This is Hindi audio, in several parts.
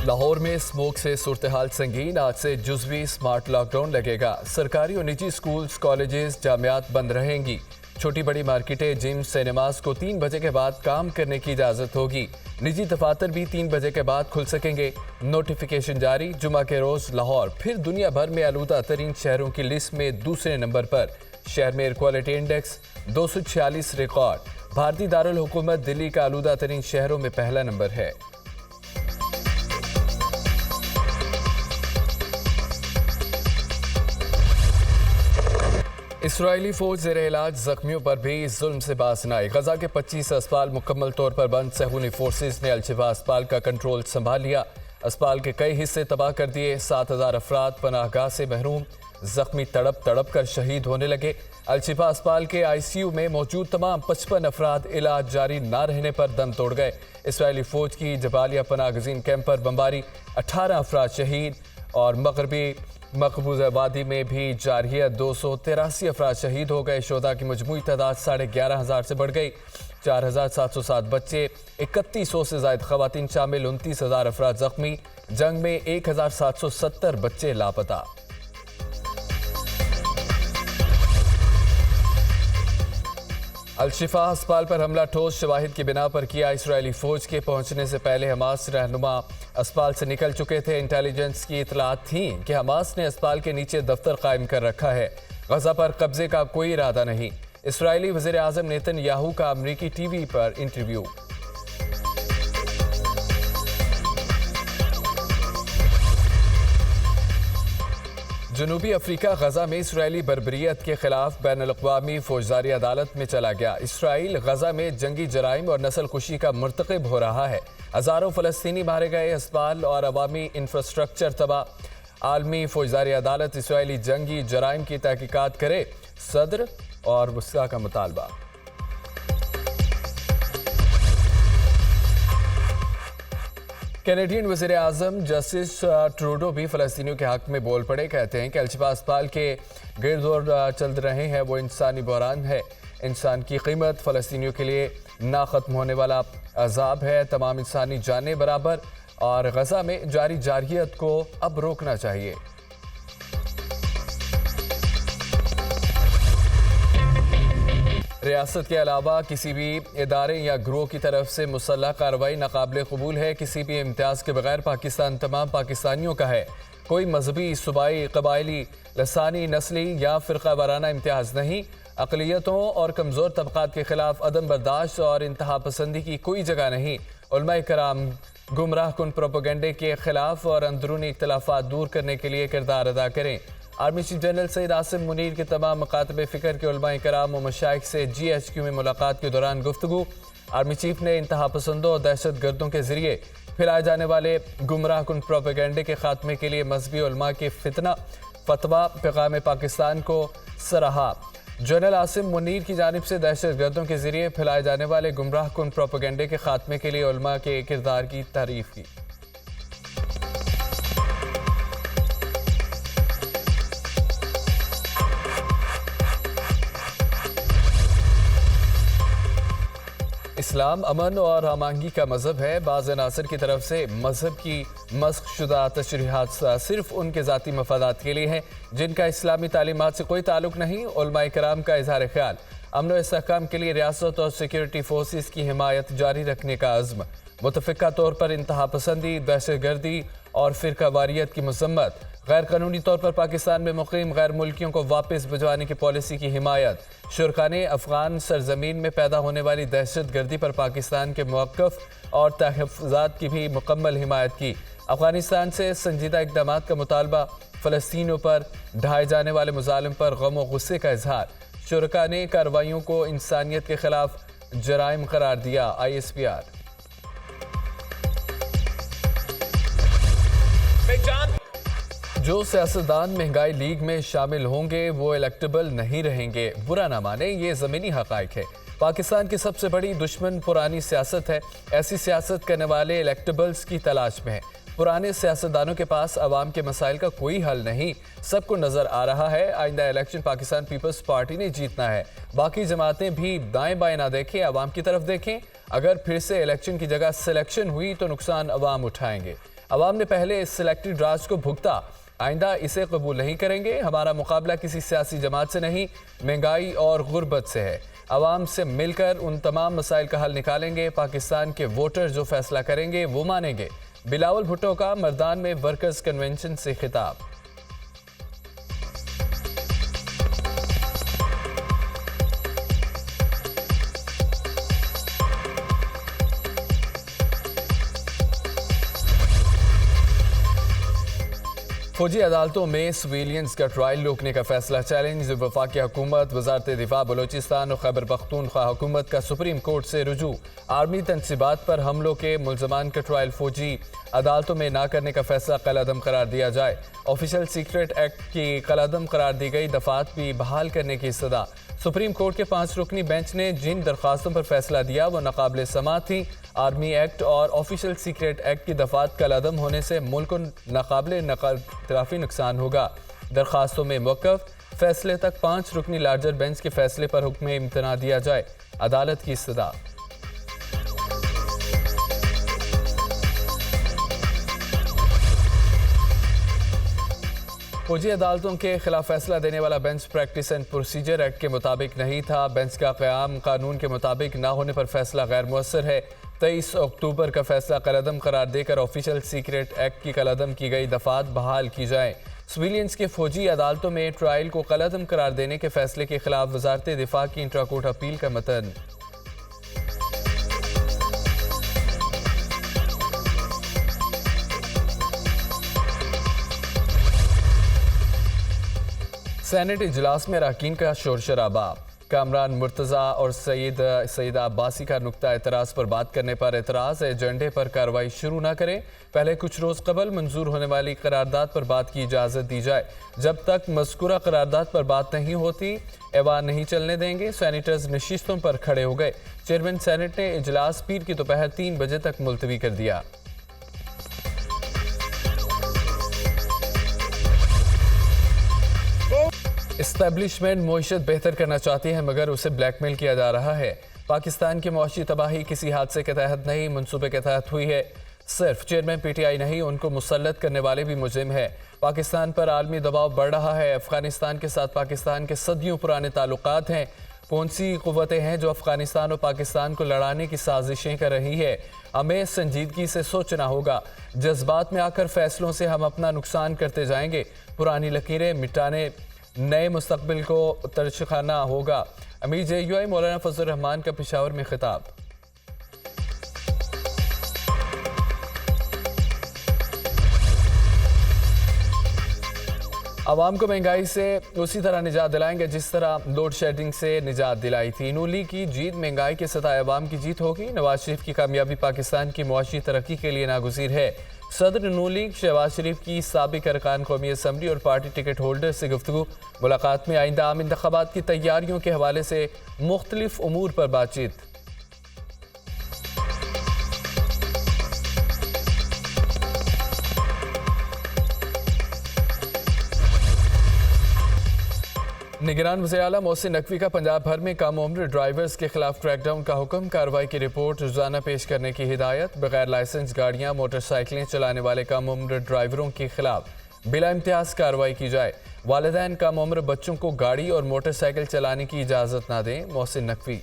लाहौर में स्मोक से सूरत हाल संगीन। आज से जुज़वी स्मार्ट लॉकडाउन लगेगा। सरकारी और निजी स्कूल्स, कॉलेजेस, जामियात बंद रहेंगी। छोटी बड़ी मार्केटें, जिम, सिनेमास को 3 बजे के बाद काम करने की इजाज़त होगी। निजी दफातर भी 3 बजे के बाद खुल सकेंगे। नोटिफिकेशन जारी। जुमा के रोज़ लाहौर फिर दुनिया भर में आलूदा तरीन शहरों की लिस्ट में दूसरे नंबर पर। शहर में एयर क्वालिटी इंडेक्स 246 रिकॉर्ड। भारतीय दारुल हुकूमत दिल्ली का आलूदा तरीन शहरों में पहला नंबर है। इसराइली फौज ज़ेरे इलाज जख्मियों पर भी जुल्म से बाज न आई। गजा के 25 अस्पताल मुकम्मल तौर पर बंद। सहूनी फोर्सेस ने अल-शिफा अस्पताल का कंट्रोल संभाल लिया। अस्पताल के कई हिस्से तबाह कर दिए। 7000 अफराद पनाहगाह से महरूम। जख्मी तड़प तड़प कर शहीद होने लगे। अल-शिफा अस्पताल के ICU में मौजूद तमाम 55 अफराद इलाज जारी न रहने पर दम तोड़ गए। इसराइली फौज की जबालिया पनाह गजीन कैंप पर बमबारी, 18 अफराद शहीद। और मगरबी मकबूजा वादी में भी जारहियत, 283 अफराद शहीद हो गए। शोधा की मजमूई तादाद 11,500 से बढ़ गई। 4,707 बच्चे, 3100 से ज्यादा खवातीन शामिल, 29,000 अफराद जख्मी। जंग में 1,770 बच्चे लापता। अल-शिफा अस्पताल पर हमला ठोस शवाहिद की बिना पर किया। इसराइली फौज के पहुंचने से पहले हमास रहनुमा अस्पताल से निकल चुके थे। इंटेलिजेंस की इतलात थी कि हमास ने अस्पताल के नीचे दफ्तर कायम कर रखा है। गजा पर कब्जे का कोई इरादा नहीं। इसराइली वज़ीर आज़म नेतन्याहू का अमरीकी TV पर इंटरव्यू। जनूबी अफ्रीका गजा में इसराइली बर्बरियत के खिलाफ बैनुल-अक़वामी फौजदारी अदालत में चला गया। इसराइल गजा में जंगी जराइम और नस्ल कुशी का मर्तकब हो रहा है। हज़ारों फ़लस्तीनी मारे गए, अस्पताल और अवामी इंफ्रास्ट्रक्चर तबाह। आलमी फौजदारी अदालत इसराइली जंगी जराइम की तहकीकात करे, सदर और वुस्ता का मुतालबा। कैनेडियन वज़ीर आज़म जस्टिस ट्रूडो भी फ़लस्तीनियों के हक़ में बोल पड़े। कहते हैं कि अल-शिफा अस्पताल के गिरदौर चल रहे हैं वो इंसानी बहरान है। इंसान की कीमत फ़लस्तीनियों के लिए ना ख़त्म होने वाला अज़ाब है। तमाम इंसानी जानें बराबर और गजा में जारी जारहियत को अब रोकना चाहिए। रियासत के अलावा किसी भी इदारे या ग्रोह की तरफ से मुसल्लह कार्रवाई नाकाबिल कबूल है। किसी भी इम्तियाज़ के बगैर पाकिस्तान तमाम पाकिस्तानियों का है। कोई मजहबी, सूबाई, कबायली, लसानी, नस्ली या फ़िरका वाराना इम्तियाज़ नहीं। अक़लियतों और कमज़ोर तबक़ात के खिलाफ अदम बर्दाश्त और इंतहा पसंदी की कोई जगह नहीं। उलमा कराम गुमराह कुन प्रोपेगेंडे के खिलाफ और अंदरूनी इख्तिलाफ़ात दूर करने के लिए किरदार अदा करें। Army chief general Syed Asim Munir के तमाम मकातब फ़िक्र के उलमा कराम और मशाइख से GHQ में मुलाकात के दौरान गुफ्तगू। आर्मी चीफ ने इंतहा पसंदों और दहशत गर्दों के ज़रिए फैलाए जाने वाले गुमराह कुन प्रोपेगेंडे के खात्मे के लिए मजहबी उलमा के फितना फतवा पैगाम पाकिस्तान को सराहा। जनरल आसिम मुनीर की जानिब से दहशत गर्दों के ज़रिए फैलाए जाने वाले गुमराह कुन प्रोपेगेंडे के खात्मे के लिए उलमा के किरदार की तारीफ़ की। इस्लाम अमन और आमांगी का मजहब है। बाज़ अनासर की तरफ से मजहब की मस्ख शुदा तशरीहात सिर्फ उनके ज़ाती मफादात के लिए हैं, जिनका इस्लामी तालीमात से कोई ताल्लुक नहीं। उलमा कराम का इज़हार ख्याल, अमन व इस्तेहकाम के लिए रियासत और सिक्योरिटी फोर्सेस की हिमायत जारी रखने का अज़्म। मुतफ़िक़ा तौर पर इंतहा पसंदी, दहशत गर्दी और फ़िरका वारियत की मज़म्मत। गैर कानूनी तौर पर पाकिस्तान में मुक़ीम गैर मुल्कियों को वापस भिजवाने की पॉलिसी की हिमायत। शुरका ने अफ़गान सरजमीन में पैदा होने वाली दहशत गर्दी पर पाकिस्तान के मौक़िफ़ और तहफ़्फ़ुज़ात की भी मुकम्मल हिमायत की। अफ़गानिस्तान से संजीदा इक़दामात का मुतालबा। फ़लस्तीनियों पर ढाए जाने वाले मुज़ालिम पर गम और गुस्से का इज़हार। शुरका ने कार्रवाइयों को इंसानियत के ख़िलाफ़ जराइम करार दिया। ISPR जो सियासतदान महंगाई लीग में शामिल होंगे वो इलेक्टेबल नहीं रहेंगे। बुरा ना माने, ये ज़मीनी हक़ाइक़ है। पाकिस्तान की सबसे बड़ी दुश्मन पुरानी सियासत है। ऐसी सियासत करने वाले इलेक्टेबल्स की तलाश में है। पुराने सियासतदानों के पास अवाम के मसाइल का कोई हल नहीं। सबको नजर आ रहा है आइंदा इलेक्शन पाकिस्तान पीपल्स पार्टी ने जीतना है। बाकी जमातें भी दाएं बाएं ना देखें, अवाम की तरफ देखें। अगर फिर से इलेक्शन की जगह सिलेक्शन हुई तो नुकसान अवाम उठाएंगे। अवाम ने पहले इस सिलेक्टेड राज को भुगता, आइंदा इसे कबूल नहीं करेंगे। हमारा मुकाबला किसी सियासी जमात से नहीं, महंगाई और गुर्बत से है। अवाम से मिलकर उन तमाम मसाइल का हल निकालेंगे। पाकिस्तान के वोटर जो फैसला करेंगे वो मानेंगे। बिलावल भुट्टो का मर्दान में वर्कर्स कन्वेंशन से खिताब। फौजी अदालतों में सिविलियंस का ट्रायल रोकने का फैसला चैलेंज। वफाकी हुकूमत, वजारत दिफा बलोचिस्तान और खैबर पख्तूनख्वा हुकूमत का सुप्रीम कोर्ट से रुजू। आर्मी तनसीबात पर हमलों के मुलजमान का ट्रायल फौजी अदालतों में ना करने का फैसला कलअदम करार दिया जाए। ऑफिशियल सीक्रेट एक्ट की कलअदम करार दी गई दफात भी बहाल करने की इस्तदा। सुप्रीम कोर्ट के 5 रुकनी बेंच ने जिन दरख्वास्तों पर फैसला दिया वो नाकाबिल समाअत थी। आर्मी एक्ट और ऑफिशियल सीक्रेट एक्ट की दफात कलअदम होने से मुल्क को नाकाबिल इतराफी नुकसान होगा। दरख्वास्तों में मौक़िफ़, फैसले तक 5 रुकनी लार्जर बेंच के फैसले पर हुक्म इम्तना दिया जाए। अदालत की इस्तदा। फौजी अदालतों के खिलाफ फैसला देने वाला bench practice and procedure act के मुताबिक नहीं था। बेंच का क़याम कानून के मुताबिक ना होने पर फैसला गैर मुअस्सर है। 23 अक्टूबर का फैसला कलअदम करार देकर ऑफिशियल सीक्रेट एक्ट की कलअदम की गई दफात बहाल की जाए। सिविलियंस के फौजी अदालतों में ट्रायल को कलअदम करार देने के फैसले के खिलाफ वजारत दिफा की इंट्रा कोर्ट अपील का मतन। सेनेट इजलास में अरकान का शोर शराबा। कामरान मुर्तज़ा और सईदा अब्बासी का नुक्ता एतराज़ पर बात करने पर एतराज़। एजेंडे पर कार्रवाई शुरू न करें, पहले कुछ रोज़ कबल मंजूर होने वाली करारदाद पर बात की इजाज़त दी जाए। जब तक मज़कूरा करारदाद पर बात नहीं होती ऐवान नहीं चलने देंगे। सेनेटर्स नशिस्तों पर खड़े हो गए। चेयरमैन सेनेट ने इजलास पीर की दोपहर 3 बजे तक मुलतवी कर दिया। इस्टेब्लिशमेंट मईशत बेहतर करना चाहती है मगर उसे ब्लैकमेल किया जा रहा है। पाकिस्तान की मुआशी तबाही किसी हादसे के तहत नहीं, मनसूबे के तहत हुई है। सिर्फ चेयरमैन PTI नहीं, उनको मुसल्लत करने वाले भी मुजरिम है। पाकिस्तान पर आलमी दबाव बढ़ रहा है। अफगानिस्तान के साथ पाकिस्तान के सदियों पुराने ताल्लुकात हैं। कौन सी कुव्वतें हैं जो अफगानिस्तान और पाकिस्तान को लड़ाने की साजिशें कर रही है? हमें संजीदगी से सोचना होगा। जज्बात में आकर फैसलों से हम अपना नुकसान करते जाएंगे। पुरानी लकीरें मिटाने नए मुस्तकबिल को तरशखाना होगा। अमीर JUI मौलाना फजल रहमान का पेशावर में खिताब। आवाम को महंगाई से उसी तरह निजात दिलाएंगे जिस तरह लोड शेडिंग से निजात दिलाई थी। नून लीग की जीत महंगाई के सतह अवाम की जीत होगी। नवाज शरीफ की कामयाबी पाकिस्तान की मुआशी तरक्की के लिए नागुज़ीर है। सदर नून लीग शहबाज शरीफ की साबिक अरकान कौमी असम्बली और पार्टी टिकट होल्डर से गुफ्तगू। मुलाकात में आइंदा आम इंतखाबात की तैयारियों के हवाले से मुख्तलिफ उमूर पर बातचीत। निगरान वज़ीर आला मोहसिन नकवी का पंजाब भर में कम उम्र ड्राइवर्स के खिलाफ क्रैकडाउन का हुक्म। कार्रवाई की रिपोर्ट रोजाना पेश करने की हिदायत। बगैर लाइसेंस गाड़ियां मोटरसाइकिलें चलाने वाले कम उम्र ड्राइवरों के खिलाफ बिला इम्तियाज कार्रवाई की जाए। वालिदैन कम उम्र बच्चों को गाड़ी और मोटरसाइकिल चलाने की इजाज़त ना दें। Mohsin Naqvi.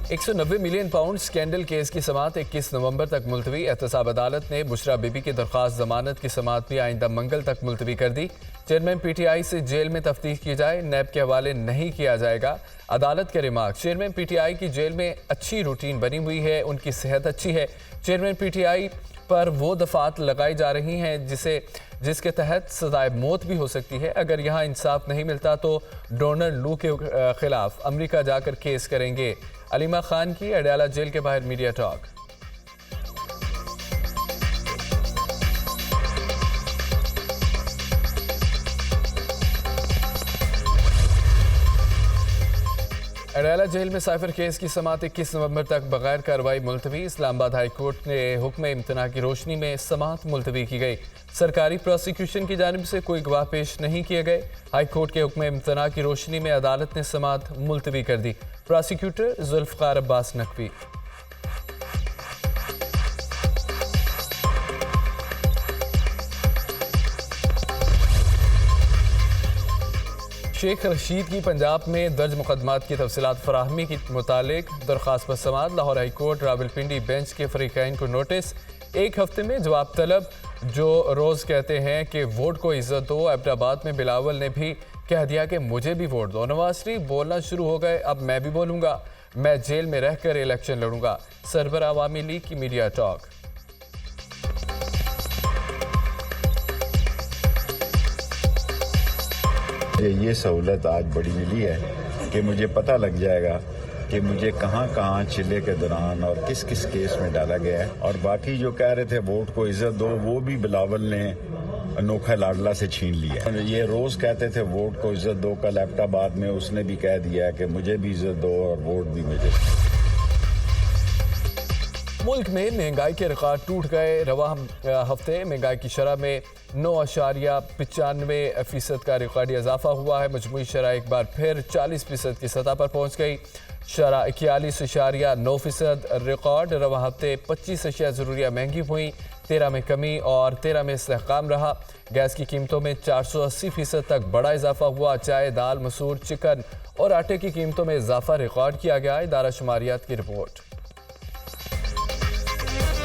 190 million pound scandal case की समाअत 21 नवंबर तक मुलतवी। एहतसाब अदालत ने बुशरा बीबी की दरख्वास्त जमानत की समाअत भी आइंदा मंगल तक मुलतवी कर दी। चेयरमैन PTI से जेल में तफ्तीश की जाए, नैब के हवाले नहीं किया जाएगा। अदालत के रिमार्क। चेयरमैन PTI की जेल में अच्छी रूटीन बनी हुई है, उनकी सेहत अच्छी है। चेयरमैन PTI पर वो दफात लगाई जा रही हैं जिसके तहत सजाए मौत भी हो सकती है। अगर यहाँ इंसाफ नहीं मिलता तो डोनाल्ड लू के खिलाफ अमेरिका जाकर केस करेंगे। अलीमा खान की अडयाला जेल के बाहर मीडिया टॉक। अडयाला जेल में साइफर केस की समाअत 21 नवंबर तक बगैर कार्रवाई मुलतवी। इस्लामाबाद हाई कोर्ट ने हुक्म इम्तना की रोशनी में समाअत मुलतवी की गई। सरकारी प्रोसिक्यूशन की जानिब से कोई गवाह पेश नहीं किए गए। हाई कोर्ट के हुक्म इम्तना की रोशनी में अदालत ने समाअत मुलतवी कर दी। प्रोसिक्यूटर जुल्फकार अब्बास नकवी। शेख रशीद की पंजाब में दर्ज मुकदमात की तफसीलात फराहमी के मुतालिक दरख्वास्त पर समाअत। Lahore high court Rawalpindi bench के फरीकैन को नोटिस। 1 हफ्ते में जवाब तलब। जो रोज़ कहते हैं कि वोट को इज्जत दो, एबटाबाद में बिलावल ने भी कह दिया कि मुझे भी वोट दो। नवाज शरीफ बोलना शुरू हो गए, अब मैं भी बोलूँगा, मैं जेल में रहकर इलेक्शन लड़ूंगा। सरबराह अवामी लीग की मीडिया टॉक। ये सहूलत आज बड़ी मिली है कि मुझे पता लग जाएगा कि मुझे कहाँ कहाँ चिल्ले के दौरान और किस किस केस में डाला गया है। और बाकी जो कह रहे थे वोट को इज्जत दो, वो भी बिलावल ने अनोखा लाडला से छीन लिया। ये रोज कहते थे वोट को इज्जत दो, कल एबटाबाद में उसने भी कह दिया कि मुझे भी इज्जत दो और वोट भी मुझे। मुल्क में महंगाई के रिकॉर्ड टूट गए। रवा हफ्ते महंगाई की शरह में 9.95% का रिकॉर्डी इजाफा हुआ है। मजमूई शरह एक बार फिर 40% की सतह पर पहुंच गई। शरह 41.9% रिकॉर्ड। रवा हफ्ते 25 अशिया ज़रूरिया महंगी हुई, 13 में कमी और 13 में इस्तेहकाम रहा। गैस की कीमतों में 480% तक बड़ा इजाफा हुआ। चाय, दाल, मसूर, चिकन और आटे की कीमतों में इजाफा रिकॉर्ड किया गया। इदारा शुमारियात की रिपोर्ट।